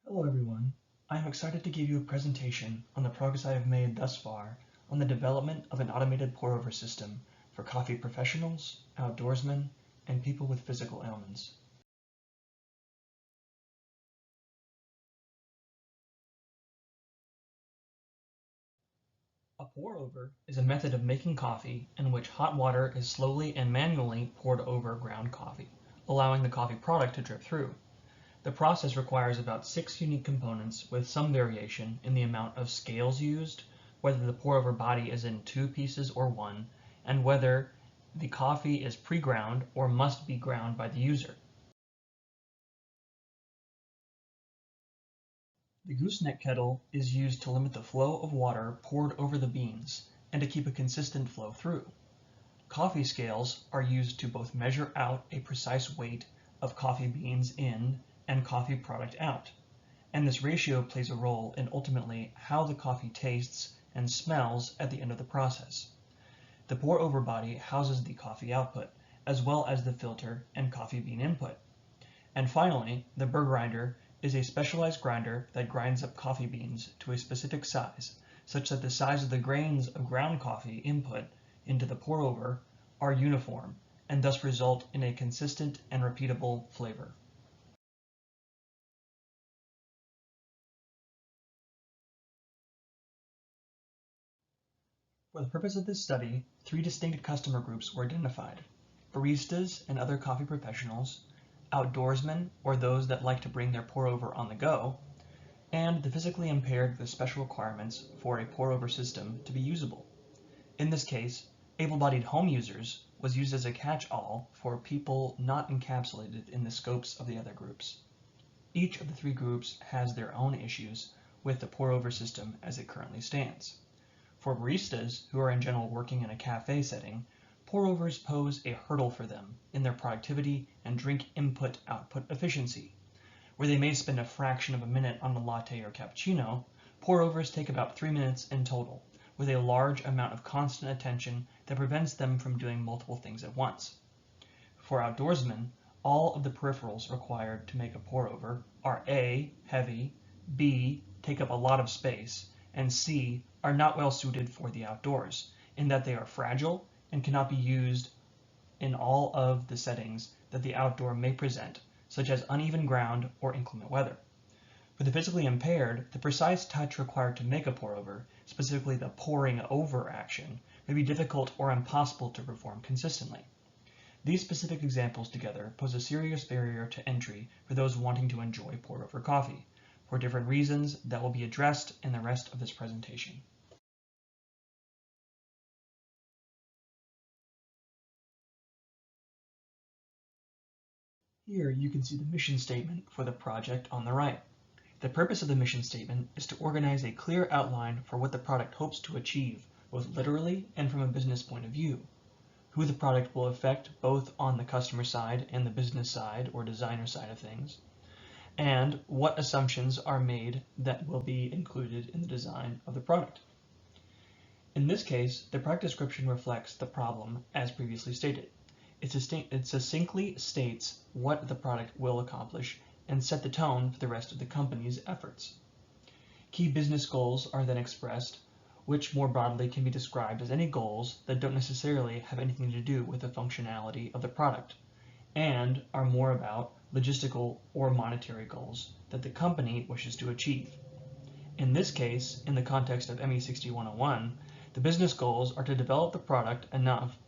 Hello everyone, I am excited to give you a presentation on the progress I have made thus far on the development of an automated pour-over system for coffee professionals, outdoorsmen, and people with physical ailments. A pour-over is a method of making coffee in which hot water is slowly and manually poured over ground coffee, allowing the coffee product to drip through. The process requires about 6 unique components with some variation in the amount of scales used, whether the pour-over body is in 2 pieces or 1, and whether the coffee is pre-ground or must be ground by the user. The gooseneck kettle is used to limit the flow of water poured over the beans and to keep a consistent flow through. Coffee scales are used to both measure out a precise weight of coffee beans in and coffee product out, and this ratio plays a role in ultimately how the coffee tastes and smells at the end of the process. The pour-over body houses the coffee output, as well as the filter and coffee bean input. And finally, the burr grinder is a specialized grinder that grinds up coffee beans to a specific size, such that the size of the grains of ground coffee input into the pour-over are uniform, and thus result in a consistent and repeatable flavor. For the purpose of this study, 3 distinct customer groups were identified: baristas and other coffee professionals, outdoorsmen or those that like to bring their pour-over on the go, and the physically impaired with special requirements for a pour-over system to be usable. In this case, able-bodied home users was used as a catch-all for people not encapsulated in the scopes of the other groups. Each of the 3 groups has their own issues with the pour-over system as it currently stands. For baristas who are in general working in a cafe setting, pour-overs pose a hurdle for them in their productivity and drink input-output efficiency. Where they may spend a fraction of a minute on a latte or cappuccino, pour-overs take about 3 minutes in total, with a large amount of constant attention that prevents them from doing multiple things at once. For outdoorsmen, all of the peripherals required to make a pour-over are A, heavy, B, take up a lot of space, and C, are not well suited for the outdoors, in that they are fragile and cannot be used in all of the settings that the outdoor may present, such as uneven ground or inclement weather. For the physically impaired, the precise touch required to make a pour-over, specifically the pouring over action, may be difficult or impossible to perform consistently. These specific examples together pose a serious barrier to entry for those wanting to enjoy pour-over coffee, for different reasons that will be addressed in the rest of this presentation. Here you can see the mission statement for the project on the right. The purpose of the mission statement is to organize a clear outline for what the product hopes to achieve, both literally and from a business point of view, who the product will affect both on the customer side and the business side or designer side of things, and what assumptions are made that will be included in the design of the product. In this case, the product description reflects the problem as previously stated. It succinctly states what the product will accomplish and set the tone for the rest of the company's efforts. Key business goals are then expressed, which more broadly can be described as any goals that don't necessarily have anything to do with the functionality of the product, and are more about logistical or monetary goals that the company wishes to achieve. In this case, in the context of ME60-101, the business goals are to develop the product enough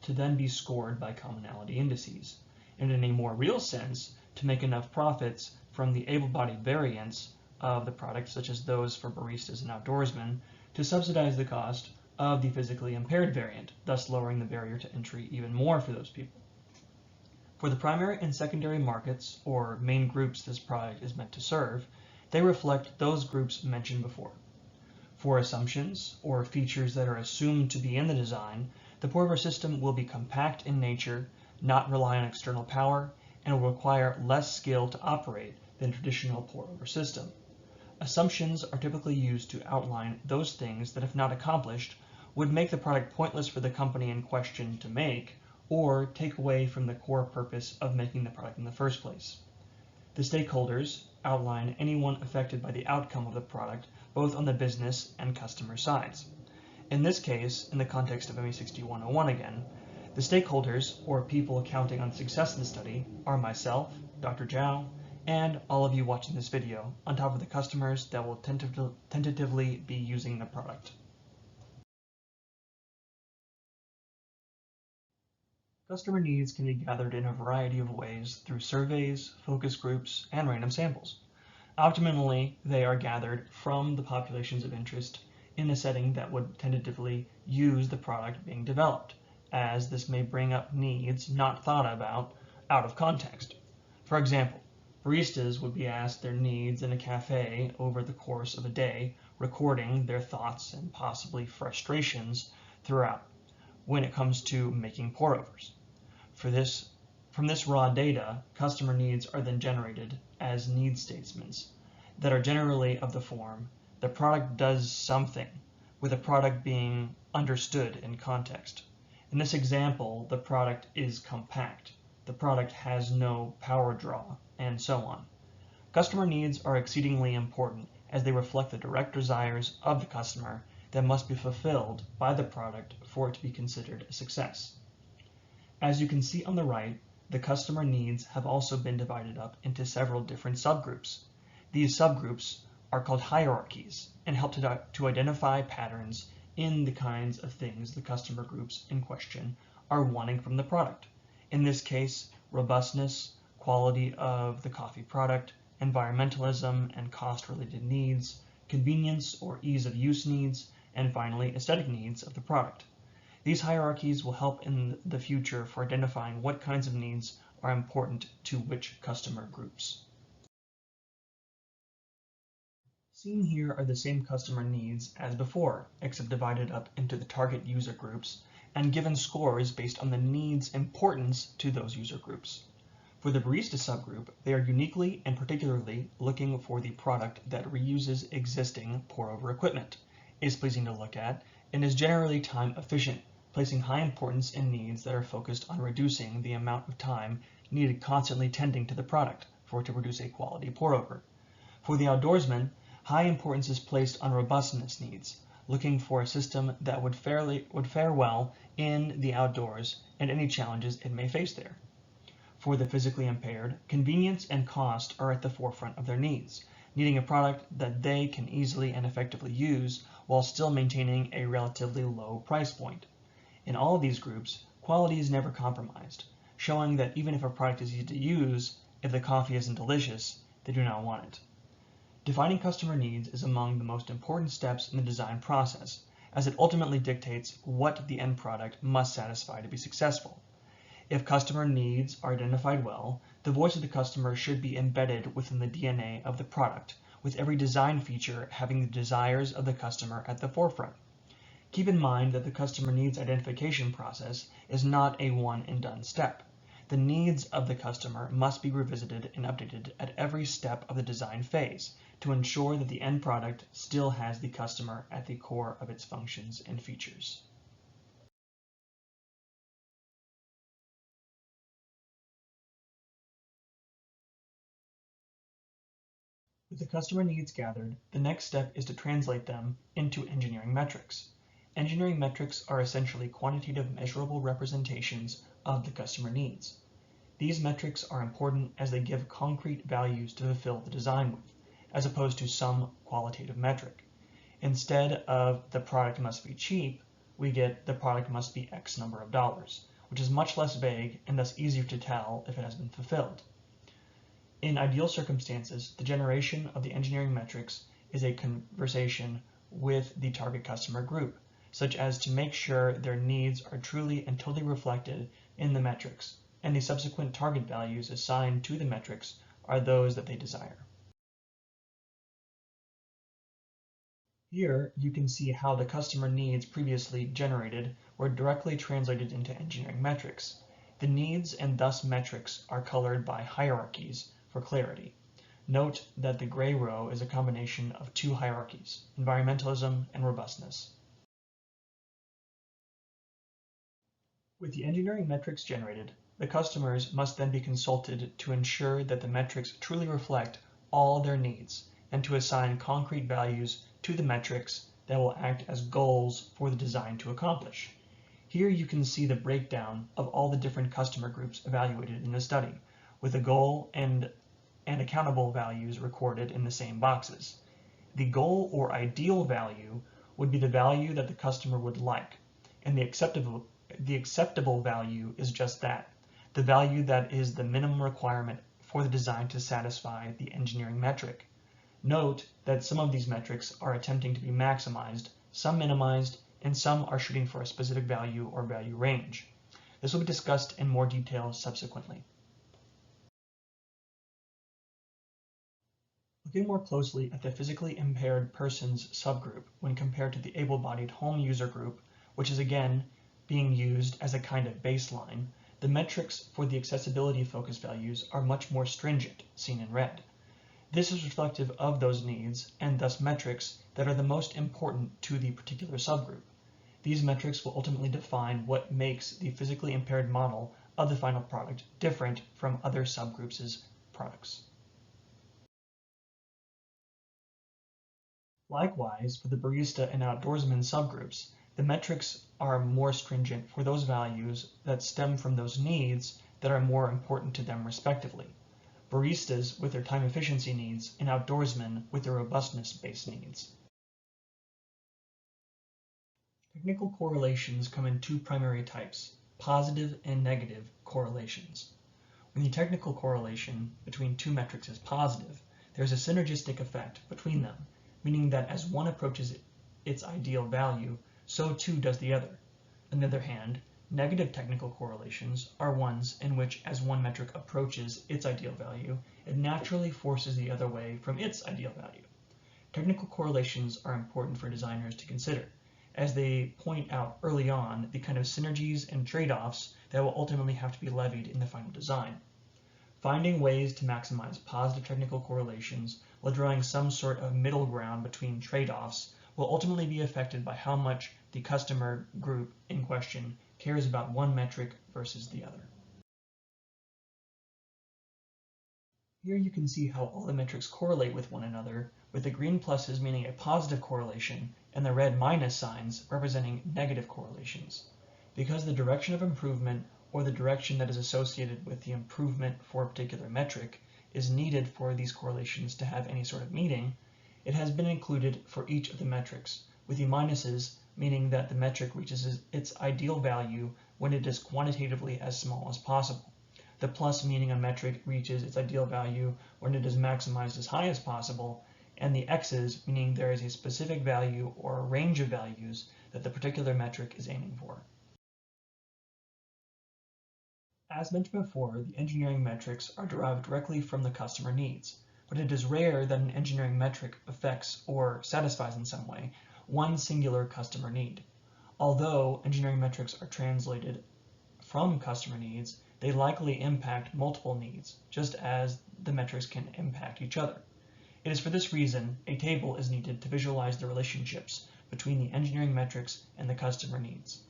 to then be scored by commonality indices, and in a more real sense, to make enough profits from the able-bodied variants of the product, such as those for baristas and outdoorsmen, to subsidize the cost of the physically impaired variant, thus lowering the barrier to entry even more for those people. For the primary and secondary markets, or main groups this product is meant to serve, they reflect those groups mentioned before. For assumptions, or features that are assumed to be in the design, the pour-over system will be compact in nature, not rely on external power, and will require less skill to operate than a traditional pour-over system. Assumptions are typically used to outline those things that, if not accomplished, would make the product pointless for the company in question to make, or take away from the core purpose of making the product in the first place. The stakeholders outline anyone affected by the outcome of the product, both on the business and customer sides. In this case, in the context of ME60 101 again, the stakeholders, or people counting on success in the study, are myself, Dr. Zhao, and all of you watching this video, on top of the customers that will tentatively be using the product. Customer needs can be gathered in a variety of ways through surveys, focus groups, and random samples. Optimally, they are gathered from the populations of interest in a setting that would tentatively use the product being developed, as this may bring up needs not thought about out of context. For example, baristas would be asked their needs in a cafe over the course of a day, recording their thoughts and possibly frustrations throughout when it comes to making pour-overs. From this raw data, customer needs are then generated as need statements that are generally of the form, the product does something, with the product being understood in context. In this example, the product is compact, the product has no power draw, and so on. Customer needs are exceedingly important as they reflect the direct desires of the customer that must be fulfilled by the product for it to be considered a success. As you can see on the right, the customer needs have also been divided up into several different subgroups. These subgroups are called hierarchies and help to identify patterns in the kinds of things the customer groups in question are wanting from the product. In this case, robustness, quality of the coffee product, environmentalism and cost-related needs, convenience or ease of use needs, and finally, aesthetic needs of the product. These hierarchies will help in the future for identifying what kinds of needs are important to which customer groups. Seen here are the same customer needs as before, except divided up into the target user groups and given scores based on the needs' importance to those user groups. For the barista subgroup, they are uniquely and particularly looking for the product that reuses existing pour-over equipment, is pleasing to look at, and is generally time efficient, placing high importance in needs that are focused on reducing the amount of time needed constantly tending to the product for it to produce a quality pour-over. For the outdoorsman, high importance is placed on robustness needs, looking for a system that would fare well in the outdoors and any challenges it may face there. For the physically impaired, convenience and cost are at the forefront of their needs, needing a product that they can easily and effectively use while still maintaining a relatively low price point. In all of these groups, quality is never compromised, showing that even if a product is easy to use, if the coffee isn't delicious, they do not want it. Defining customer needs is among the most important steps in the design process, as it ultimately dictates what the end product must satisfy to be successful. If customer needs are identified well, the voice of the customer should be embedded within the DNA of the product, with every design feature having the desires of the customer at the forefront. Keep in mind that the customer needs identification process is not a one-and-done step. The needs of the customer must be revisited and updated at every step of the design phase to ensure that the end product still has the customer at the core of its functions and features. With the customer needs gathered, the next step is to translate them into engineering metrics. Engineering metrics are essentially quantitative measurable representations of the customer needs. These metrics are important as they give concrete values to fulfill the design with, as opposed to some qualitative metric. Instead of the product must be cheap, we get the product must be X number of dollars, which is much less vague and thus easier to tell if it has been fulfilled. In ideal circumstances, the generation of the engineering metrics is a conversation with the target customer group, such as to make sure their needs are truly and totally reflected in the metrics, and the subsequent target values assigned to the metrics are those that they desire. Here, you can see how the customer needs previously generated were directly translated into engineering metrics. The needs and thus metrics are colored by hierarchies for clarity. Note that the gray row is a combination of two hierarchies, environmentalism and robustness. With the engineering metrics generated, The customers must then be consulted to ensure that the metrics truly reflect all their needs and to assign concrete values to the metrics that will act as goals for the design to accomplish. Here you can see the breakdown of all the different customer groups evaluated in the study, with the goal and accountable values recorded in the same boxes. The goal or ideal value would be the value that the customer would like, and the acceptable value is just that, the value that is the minimum requirement for the design to satisfy the engineering metric. Note that some of these metrics are attempting to be maximized, some minimized, and some are shooting for a specific value or value range. This will be discussed in more detail subsequently. Looking more closely at the physically impaired persons subgroup when compared to the able-bodied home user group, which is again being used as a kind of baseline, the metrics for the accessibility focus values are much more stringent, seen in red. This is reflective of those needs and thus metrics that are the most important to the particular subgroup. These metrics will ultimately define what makes the physically impaired model of the final product different from other subgroups' products. Likewise, for the barista and outdoorsman subgroups, the metrics are more stringent for those values that stem from those needs that are more important to them respectively. Baristas with their time efficiency needs and outdoorsmen with their robustness-based needs. Technical correlations come in two primary types, positive and negative correlations. When the technical correlation between two metrics is positive, there's a synergistic effect between them, meaning that as one approaches its ideal value, so too does the other. On the other hand, negative technical correlations are ones in which as one metric approaches its ideal value, it naturally forces the other way from its ideal value. Technical correlations are important for designers to consider, as they point out early on the kind of synergies and trade-offs that will ultimately have to be levied in the final design. Finding ways to maximize positive technical correlations while drawing some sort of middle ground between trade-offs will ultimately be affected by how much the customer group in question cares about one metric versus the other. Here you can see how all the metrics correlate with one another, with the green pluses meaning a positive correlation and the red minus signs representing negative correlations. Because the direction of improvement or the direction that is associated with the improvement for a particular metric is needed for these correlations to have any sort of meaning, it has been included for each of the metrics, with the minuses meaning that the metric reaches its ideal value when it is quantitatively as small as possible. The plus meaning a metric reaches its ideal value when it is maximized as high as possible, and the x's meaning there is a specific value or a range of values that the particular metric is aiming for. As mentioned before, the engineering metrics are derived directly from the customer needs, but it is rare that an engineering metric affects or satisfies in some way one singular customer need. Although engineering metrics are translated from customer needs, they likely impact multiple needs, just as the metrics can impact each other. It is for this reason a table is needed to visualize the relationships between the engineering metrics and the customer needs.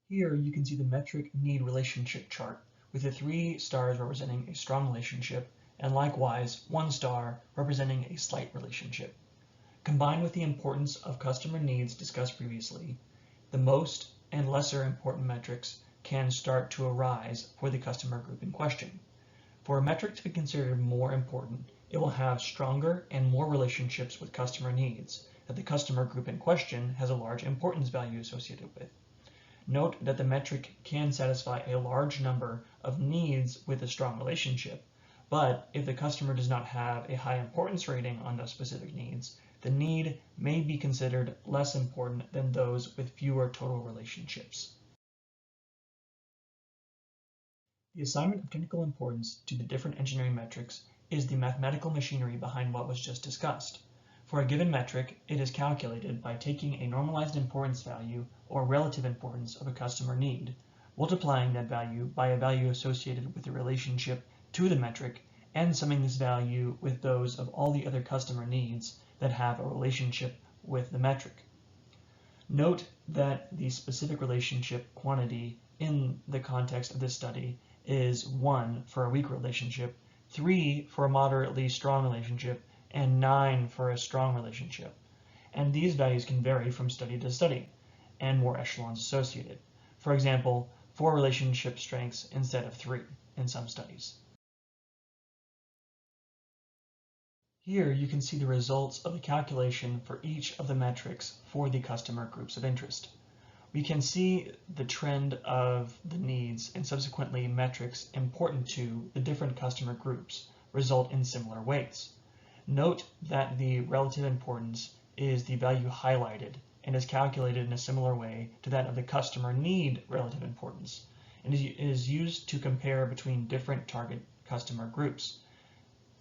Here you can see the metric need relationship chart, with the 3 stars representing a strong relationship, and likewise 1 star representing a slight relationship. Combined with the importance of customer needs discussed previously, the most and lesser important metrics can start to arise for the customer group in question. For a metric to be considered more important, it will have stronger and more relationships with customer needs that the customer group in question has a large importance value associated with. Note that the metric can satisfy a large number of needs with a strong relationship, but if the customer does not have a high importance rating on those specific needs, the need may be considered less important than those with fewer total relationships. The assignment of technical importance to the different engineering metrics is the mathematical machinery behind what was just discussed. For a given metric, it is calculated by taking a normalized importance value or relative importance of a customer need, multiplying that value by a value associated with the relationship to the metric, and summing this value with those of all the other customer needs that have a relationship with the metric. Note that the specific relationship quantity in the context of this study is 1 for a weak relationship, 3 for a moderately strong relationship, and 9 for a strong relationship. And these values can vary from study to study, and more echelons associated. For example, 4 relationship strengths instead of 3 in some studies. Here you can see the results of the calculation for each of the metrics for the customer groups of interest. We can see the trend of the needs and subsequently metrics important to the different customer groups result in similar weights. Note that the relative importance is the value highlighted and is calculated in a similar way to that of the customer need relative importance, and is used to compare between different target customer groups,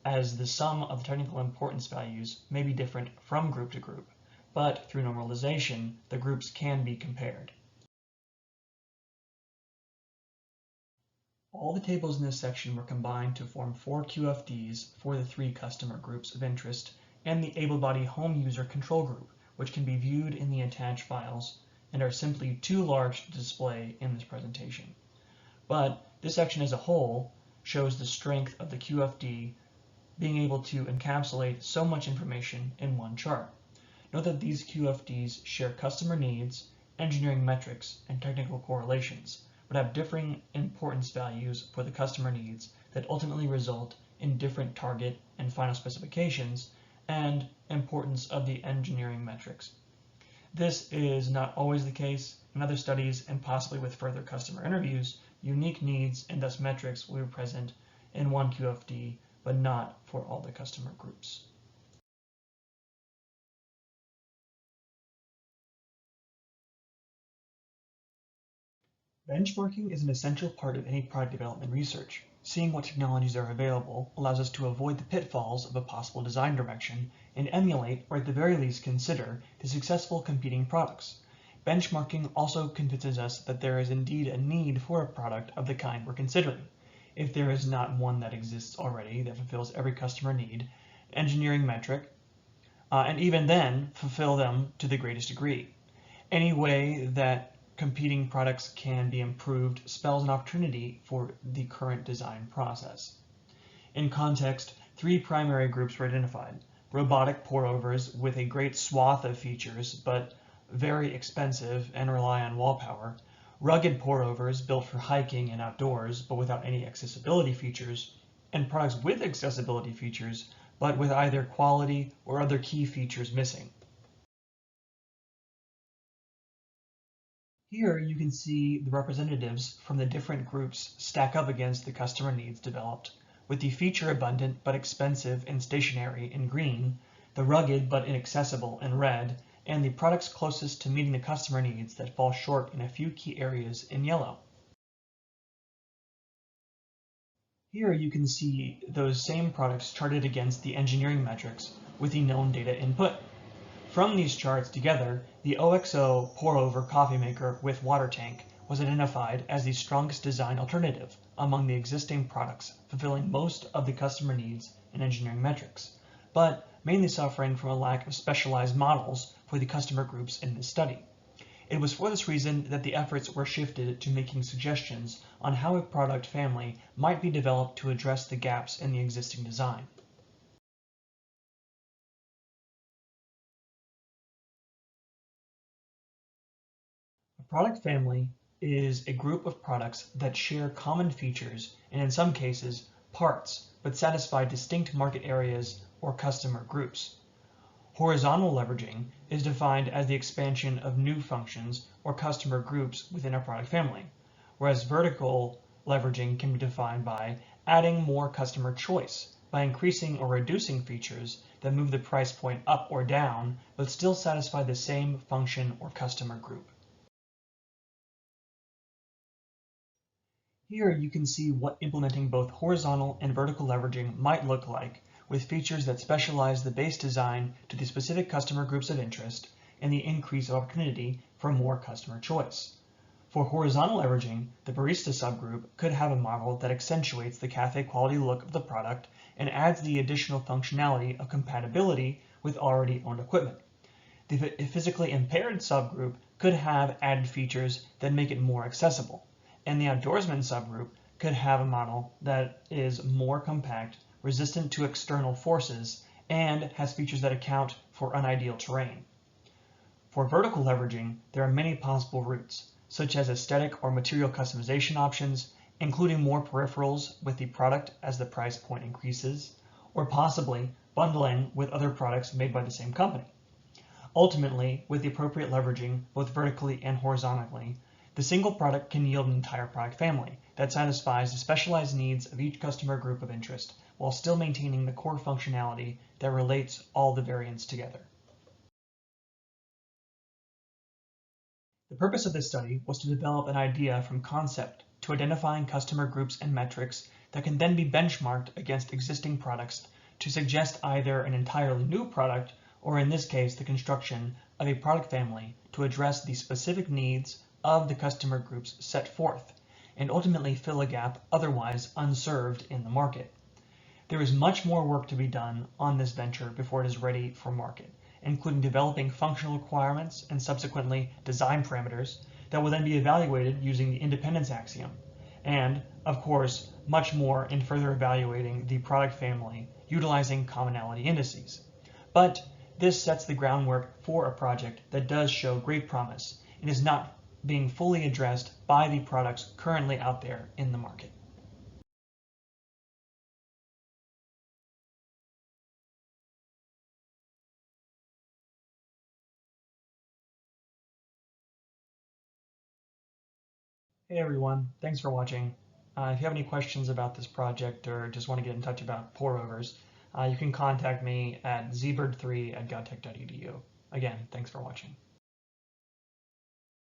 as the sum of the technical importance values may be different from group to group, but through normalization, the groups can be compared. All the tables in this section were combined to form 4 QFDs for the 3 customer groups of interest and the able-bodied home user control group, which can be viewed in the attached files and are simply too large to display in this presentation. But this section as a whole shows the strength of the QFD being able to encapsulate so much information in one chart. Note that these QFDs share customer needs, engineering metrics, and technical correlations, but have differing importance values for the customer needs that ultimately result in different target and final specifications and importance of the engineering metrics. This is not always the case. In other studies, and possibly with further customer interviews, unique needs and thus metrics will be present in one QFD, but not for all the customer groups. Benchmarking is an essential part of any product development research. Seeing what technologies are available allows us to avoid the pitfalls of a possible design direction and emulate, or at the very least consider, the successful competing products. Benchmarking also convinces us that there is indeed a need for a product of the kind we're considering. If there is not one that exists already that fulfills every customer need, engineering metric, and even then fulfill them to the greatest degree. Any way that competing products can be improved spells an opportunity for the current design process. In context, 3 primary groups were identified: robotic pour-overs with a great swath of features but very expensive and rely on wall power, rugged pour-overs built for hiking and outdoors but without any accessibility features, and products with accessibility features but with either quality or other key features missing. Here you can see the representatives from the different groups stack up against the customer needs developed, with the feature abundant but expensive and stationary in green, the rugged but inaccessible in red, and the products closest to meeting the customer needs that fall short in a few key areas in yellow. Here you can see those same products charted against the engineering metrics with the known data input. From these charts together, the OXO pour-over coffee maker with water tank was identified as the strongest design alternative among the existing products, fulfilling most of the customer needs and engineering metrics, but mainly suffering from a lack of specialized models for the customer groups in this study. It was for this reason that the efforts were shifted to making suggestions on how a product family might be developed to address the gaps in the existing design. A product family is a group of products that share common features and in some cases parts, but satisfy distinct market areas or customer groups. Horizontal leveraging is defined as the expansion of new functions or customer groups within a product family, whereas vertical leveraging can be defined by adding more customer choice, by increasing or reducing features that move the price point up or down, but still satisfy the same function or customer group. Here you can see what implementing both horizontal and vertical leveraging might look like, with features that specialize the base design to the specific customer groups of interest and the increase of opportunity for more customer choice. For horizontal leveraging, the barista subgroup could have a model that accentuates the cafe quality look of the product and adds the additional functionality of compatibility with already owned equipment. The physically impaired subgroup could have added features that make it more accessible, and the outdoorsman subgroup could have a model that is more compact, resistant to external forces, and has features that account for unideal terrain. For vertical leveraging, there are many possible routes, such as aesthetic or material customization options, including more peripherals with the product as the price point increases, or possibly bundling with other products made by the same company. Ultimately, with the appropriate leveraging, both vertically and horizontally, the single product can yield an entire product family that satisfies the specialized needs of each customer group of interest, while still maintaining the core functionality that relates all the variants together. The purpose of this study was to develop an idea from concept to identifying customer groups and metrics that can then be benchmarked against existing products to suggest either an entirely new product, or in this case, the construction of a product family to address the specific needs of the customer groups set forth, and ultimately fill a gap otherwise unserved in the market. There is much more work to be done on this venture before it is ready for market, including developing functional requirements and subsequently design parameters that will then be evaluated using the independence axiom, and, of course, much more in further evaluating the product family utilizing commonality indices. But this sets the groundwork for a project that does show great promise and is not being fully addressed by the products currently out there in the market. Hey everyone, thanks for watching. If you have any questions about this project or just want to get in touch about pour-overs, you can contact me at zbird3@govtech.edu. Again, thanks for watching.